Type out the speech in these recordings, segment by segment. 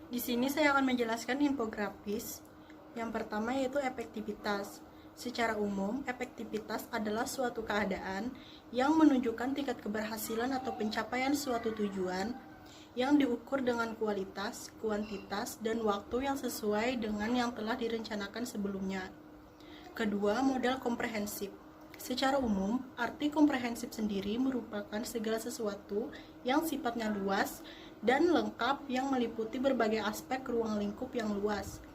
Di sini saya akan menjelaskan infografis. Yang pertama yaitu efektivitas. Secara umum, efektivitas adalah suatu keadaan yang menunjukkan tingkat keberhasilan atau pencapaian suatu tujuan yang diukur dengan kualitas, kuantitas, dan waktu yang sesuai dengan yang telah direncanakan sebelumnya. Kedua, model komprehensif. Secara umum, arti komprehensif sendiri merupakan segala sesuatu yang sifatnya luas dan lengkap yang meliputi berbagai aspek ruang lingkup yang luas.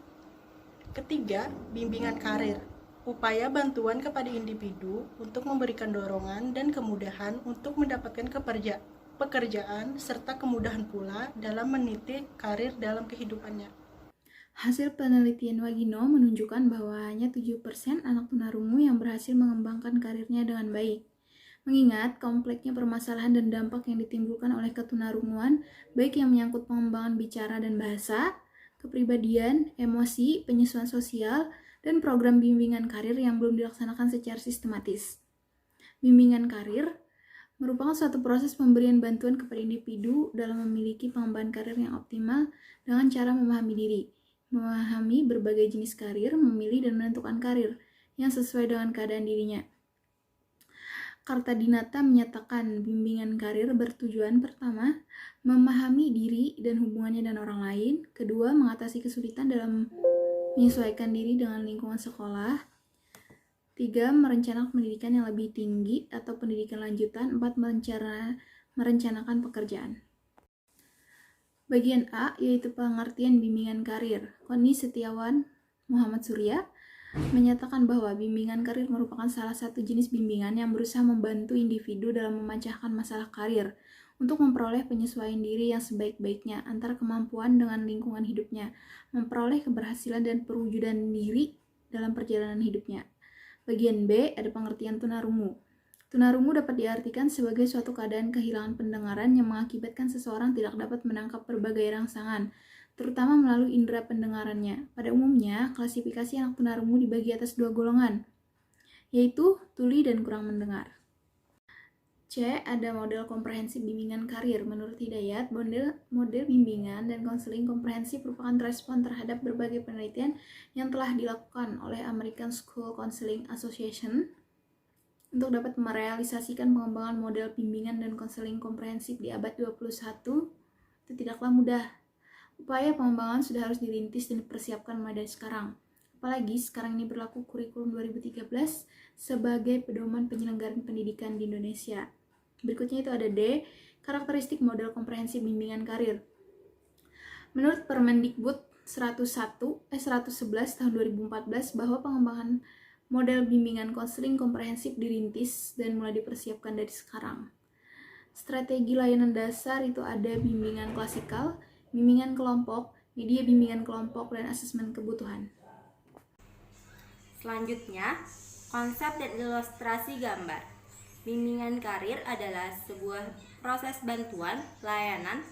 Ketiga, bimbingan karir. Upaya bantuan kepada individu untuk memberikan dorongan dan kemudahan untuk mendapatkan pekerjaan serta kemudahan pula dalam meniti karir dalam kehidupannya. Hasil penelitian Wagino menunjukkan bahwa hanya 7% anak tunarungu yang berhasil mengembangkan karirnya dengan baik. Mengingat kompleksnya permasalahan dan dampak yang ditimbulkan oleh ketunarunguan, baik yang menyangkut pengembangan bicara dan bahasa, kepribadian, emosi, penyesuaian sosial, dan program bimbingan karir yang belum dilaksanakan secara sistematis. Bimbingan karir merupakan suatu proses pemberian bantuan kepada individu dalam memiliki pengembangan karir yang optimal dengan cara memahami diri, memahami berbagai jenis karir, memilih dan menentukan karir yang sesuai dengan keadaan dirinya. Kartadinata menyatakan bimbingan karir bertujuan pertama, memahami diri dan hubungannya dengan orang lain, kedua, mengatasi kesulitan dalam menyesuaikan diri dengan lingkungan sekolah, tiga, merencanakan pendidikan yang lebih tinggi atau pendidikan lanjutan, empat, merencanakan pekerjaan. Bagian A yaitu pengertian bimbingan karir. Koni Setiawan Muhammad Surya menyatakan bahwa bimbingan karir merupakan salah satu jenis bimbingan yang berusaha membantu individu dalam memecahkan masalah karir untuk memperoleh penyesuaian diri yang sebaik-baiknya antara kemampuan dengan lingkungan hidupnya, memperoleh keberhasilan dan perwujudan diri dalam perjalanan hidupnya. Bagian B ada pengertian tunarungu. Tunarungu dapat diartikan sebagai suatu keadaan kehilangan pendengaran yang mengakibatkan seseorang tidak dapat menangkap berbagai rangsangan, terutama melalui indera pendengarannya. Pada umumnya, klasifikasi anak tunarungu dibagi atas dua golongan, yaitu tuli dan kurang mendengar. C. Ada model komprehensif bimbingan karir. Menurut Hidayat, model bimbingan dan konseling komprehensif merupakan respon terhadap berbagai penelitian yang telah dilakukan oleh American School Counseling Association untuk dapat merealisasikan pengembangan model bimbingan dan konseling komprehensif di abad 21 itu tidaklah mudah. Upaya pengembangan sudah harus dirintis dan dipersiapkan mulai dari sekarang. Apalagi sekarang ini berlaku kurikulum 2013 sebagai pedoman penyelenggaraan pendidikan di Indonesia. Berikutnya itu ada D, karakteristik model komprehensif bimbingan karir. Menurut Permendikbud 111 tahun 2014 bahwa pengembangan model bimbingan konseling komprehensif dirintis dan mulai dipersiapkan dari sekarang. Strategi layanan dasar itu ada bimbingan klasikal, bimbingan kelompok, media bimbingan kelompok, dan asesmen kebutuhan. Selanjutnya, konsep dan ilustrasi gambar. Bimbingan karir adalah sebuah proses bantuan, layanan,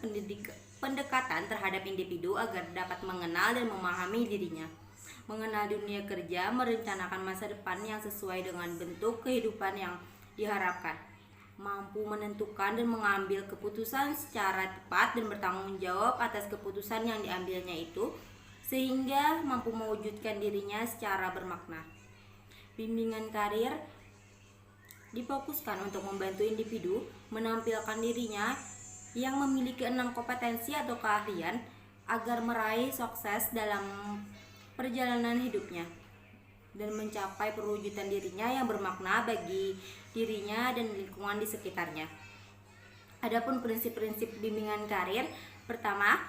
pendekatan terhadap individu agar dapat mengenal dan memahami dirinya, mengenal dunia kerja, merencanakan masa depan yang sesuai dengan bentuk kehidupan yang diharapkan, mampu menentukan dan mengambil keputusan secara tepat dan bertanggung jawab atas keputusan yang diambilnya itu, sehingga mampu mewujudkan dirinya secara bermakna. Bimbingan karir difokuskan untuk membantu individu menampilkan dirinya yang memiliki 6 kompetensi atau keahlian agar meraih sukses dalam perjalanan hidupnya dan mencapai perwujudan dirinya yang bermakna bagi dirinya dan lingkungan di sekitarnya. Adapun prinsip-prinsip bimbingan karir, pertama,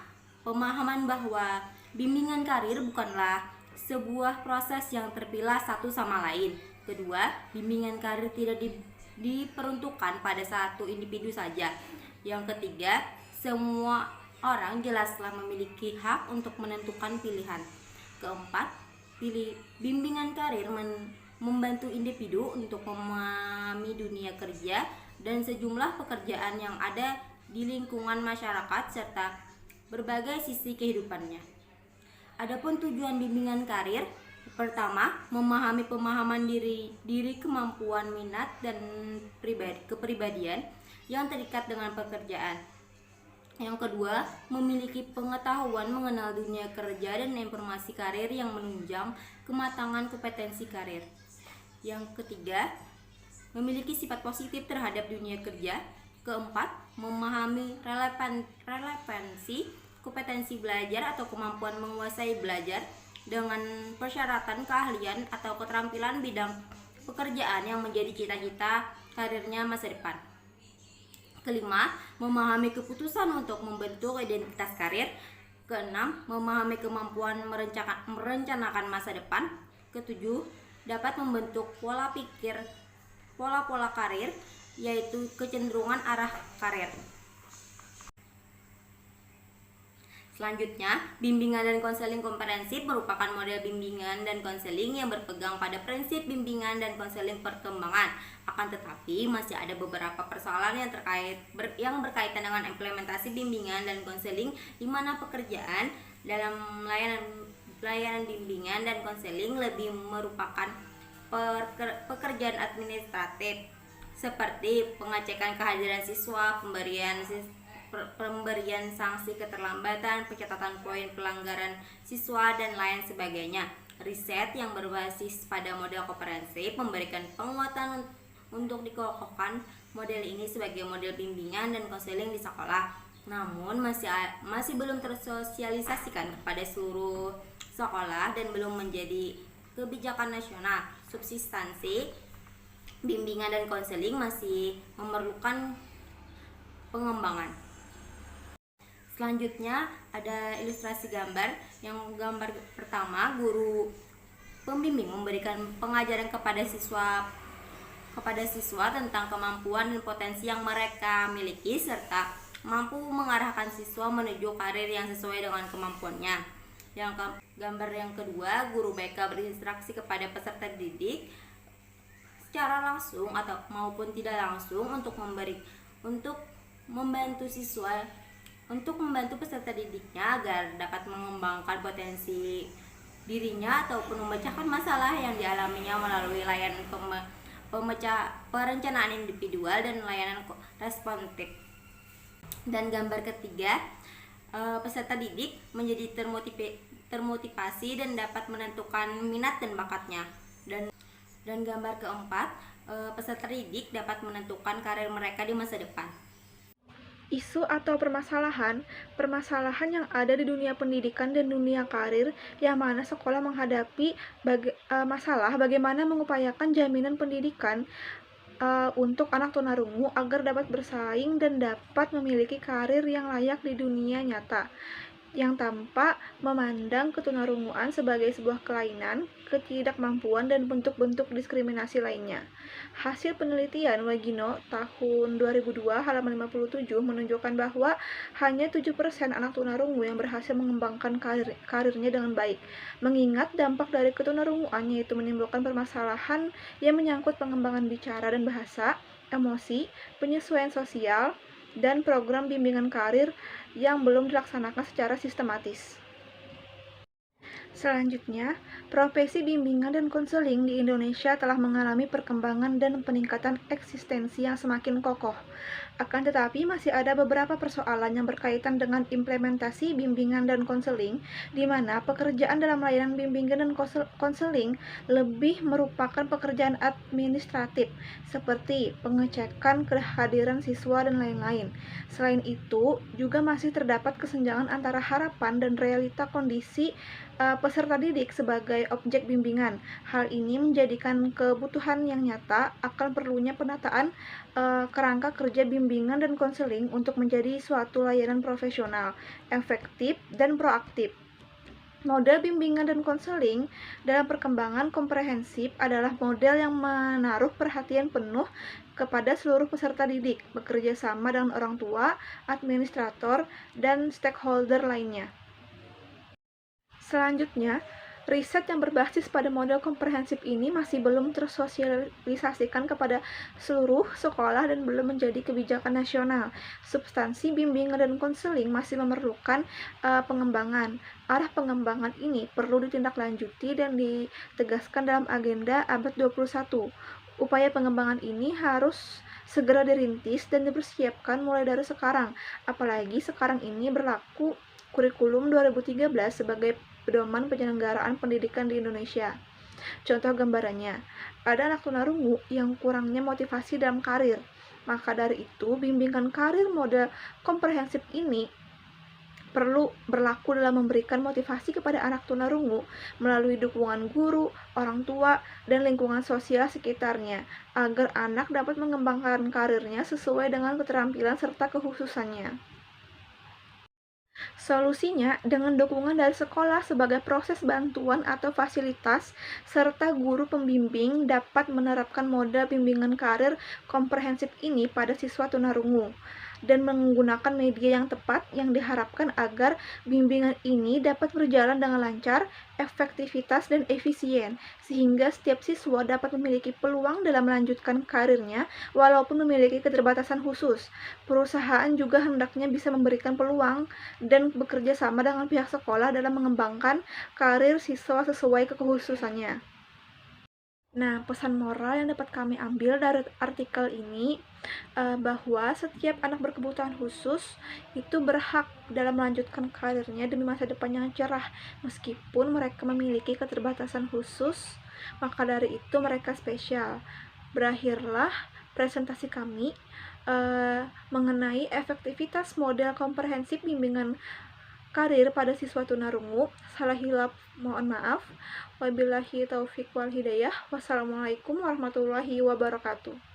pemahaman bahwa bimbingan karir bukanlah sebuah proses yang terpilah satu sama lain. Kedua, bimbingan karir tidak diperuntukkan pada satu individu saja. Yang ketiga, semua orang jelaslah memiliki hak untuk menentukan pilihan. Keempat, bimbingan karir membantu individu untuk memahami dunia kerja dan sejumlah pekerjaan yang ada di lingkungan masyarakat serta berbagai sisi kehidupannya. Adapun tujuan bimbingan karir, pertama, memahami pemahaman diri, kemampuan, minat, dan kepribadian yang terikat dengan pekerjaan. Yang kedua, memiliki pengetahuan mengenal dunia kerja dan informasi karir yang menunjang kematangan kompetensi karir. Yang ketiga, memiliki sifat positif terhadap dunia kerja. Keempat, memahami relevansi kompetensi belajar atau kemampuan menguasai belajar dengan persyaratan keahlian atau keterampilan bidang pekerjaan yang menjadi cita-cita karirnya masa depan. Kelima, memahami keputusan untuk membentuk identitas karir. Keenam, memahami kemampuan merencanakan masa depan. Ketujuh, dapat membentuk pola-pola karir, yaitu kecenderungan arah karir. Selanjutnya, bimbingan dan konseling komprehensif merupakan model bimbingan dan konseling yang berpegang pada prinsip bimbingan dan konseling perkembangan. Akan tetapi, masih ada beberapa persoalan yang berkaitan dengan implementasi bimbingan dan konseling, di mana pekerjaan dalam layanan bimbingan dan konseling lebih merupakan pekerjaan administratif, seperti pengecekan kehadiran siswa, pemberian sanksi keterlambatan, pencatatan poin pelanggaran siswa, dan lain sebagainya. Riset yang berbasis pada model komprehensif memberikan penguatan untuk dikokohkan model ini sebagai model bimbingan dan konseling di sekolah. Namun masih belum tersosialisasikan kepada seluruh sekolah dan belum menjadi kebijakan nasional. Substansi bimbingan dan konseling masih memerlukan pengembangan. Selanjutnya ada ilustrasi gambar. Yang gambar pertama, guru pembimbing memberikan pengajaran kepada siswa tentang kemampuan dan potensi yang mereka miliki, serta mampu mengarahkan siswa menuju karir yang sesuai dengan kemampuannya. Gambar yang kedua, guru BK berinteraksi kepada peserta didik secara langsung atau maupun tidak langsung untuk membantu peserta didiknya agar dapat mengembangkan potensi dirinya ataupun memecahkan masalah yang dialaminya melalui layanan perencanaan individual dan layanan responsif. Dan gambar ketiga, peserta didik menjadi termotivasi dan dapat menentukan minat dan bakatnya. Dan gambar keempat, peserta didik dapat menentukan karir mereka di masa depan. Isu atau permasalahan yang ada di dunia pendidikan dan dunia karir, yang mana sekolah menghadapi masalah bagaimana mengupayakan jaminan pendidikan untuk anak tunarungu agar dapat bersaing dan dapat memiliki karir yang layak di dunia nyata, yang tanpa memandang ketunarunguan sebagai sebuah kelainan, ketidakmampuan, dan bentuk-bentuk diskriminasi lainnya. Hasil penelitian Wagino tahun 2002 halaman 57 menunjukkan bahwa hanya 7% anak tunarungu yang berhasil mengembangkan karirnya dengan baik. Mengingat dampak dari ketunarunguan, yaitu menimbulkan permasalahan yang menyangkut pengembangan bicara dan bahasa, emosi, penyesuaian sosial, dan program bimbingan karir yang belum dilaksanakan secara sistematis. Selanjutnya, profesi bimbingan dan konseling di Indonesia telah mengalami perkembangan dan peningkatan eksistensi yang semakin kokoh. Akan tetapi, masih ada beberapa persoalan yang berkaitan dengan implementasi bimbingan dan konseling, di mana pekerjaan dalam layanan bimbingan dan konseling lebih merupakan pekerjaan administratif, seperti pengecekan kehadiran siswa dan lain-lain. Selain itu, juga masih terdapat kesenjangan antara harapan dan realita kondisi peserta didik sebagai objek bimbingan. Hal ini menjadikan kebutuhan yang nyata akan perlunya penataan kerangka kerja bimbingan dan konseling untuk menjadi suatu layanan profesional, efektif, dan proaktif. Model bimbingan dan konseling dalam perkembangan komprehensif adalah model yang menaruh perhatian penuh kepada seluruh peserta didik, bekerja sama dengan orang tua, administrator, dan stakeholder lainnya. Selanjutnya, riset yang berbasis pada model komprehensif ini masih belum tersosialisasikan kepada seluruh sekolah dan belum menjadi kebijakan nasional. Substansi bimbingan dan konseling masih memerlukan pengembangan. Arah pengembangan ini perlu ditindaklanjuti dan ditegaskan dalam agenda abad 21. Upaya pengembangan ini harus segera dirintis dan dipersiapkan mulai dari sekarang. Apalagi sekarang ini berlaku kurikulum 2013 sebagai pedoman penyelenggaraan pendidikan di Indonesia. Contoh gambarannya, ada anak tunarungu yang kurangnya motivasi dalam karir. Maka dari itu, bimbingan karir mode komprehensif ini perlu berlaku dalam memberikan motivasi kepada anak tunarungu melalui dukungan guru, orang tua, dan lingkungan sosial sekitarnya, agar anak dapat mengembangkan karirnya sesuai dengan keterampilan serta kekhususannya. Solusinya dengan dukungan dari sekolah sebagai proses bantuan atau fasilitas, serta guru pembimbing dapat menerapkan model bimbingan karir komprehensif ini pada siswa tunarungu dan menggunakan media yang tepat yang diharapkan agar bimbingan ini dapat berjalan dengan lancar, efektivitas, dan efisien, sehingga setiap siswa dapat memiliki peluang dalam melanjutkan karirnya walaupun memiliki keterbatasan khusus. Perusahaan juga hendaknya bisa memberikan peluang dan bekerja sama dengan pihak sekolah dalam mengembangkan karir siswa sesuai kekhususannya. Nah, pesan moral yang dapat kami ambil dari artikel ini bahwa setiap anak berkebutuhan khusus itu berhak dalam melanjutkan karirnya demi masa depan yang cerah, meskipun mereka memiliki keterbatasan khusus, maka dari itu mereka spesial. Berakhirlah presentasi kami mengenai efektivitas model komprehensif bimbingan karir pada siswa tunarungu. Salah hilaf mohon maaf. Wabillahi taufik wal hidayah. Wassalamualaikum warahmatullahi wabarakatuh.